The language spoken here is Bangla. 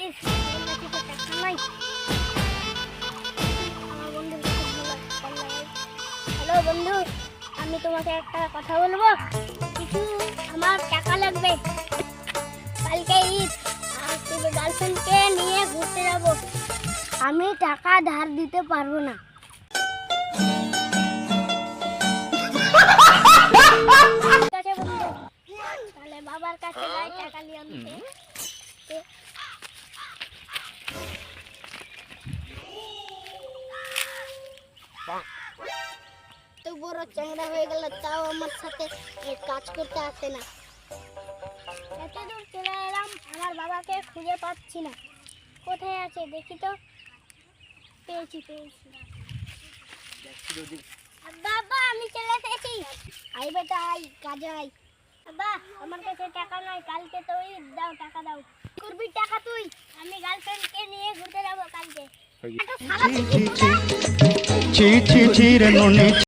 ইস, আমার কাছে তো টাকা নাই। আমার বন্ধুর কাছে ভালো লাগাই। হ্যালো বন্ধু, আমি তোমাকে একটা কথা বলবো। কিছু আমার টাকা লাগবে, কালকে ঈদ, আর তুমি গার্লফ্রেন্ডকে নিয়ে ঘুরতে যাব। আমি টাকা ধার দিতে পারবো না। ঠিক আছে বন্ধু, তাহলে বাবার কাছে যাই টাকা নিয়ে আনতে। তো বড় চ্যাংড়া হয়ে গেল, তাও আমার সাথে কাজ করতে আসে না। এত দূর চলে এলাম, আমার বাবাকে খুঁজে পাচ্ছি না। কোথায় আছে দেখি তো। পেয়েছি। বাবা, আমি চলে এসেছি। আই বেটা আই, কাজে আই। বাবা, আমার কাছে টাকা নাই, কালকে তুই দাও, টাকা দাও। করবি টাকা তুই? আমি গার্লফ্রেন্ডকে নিয়ে ঘুরতে যাবো কালকে। ছি ছি ছি রে ননি।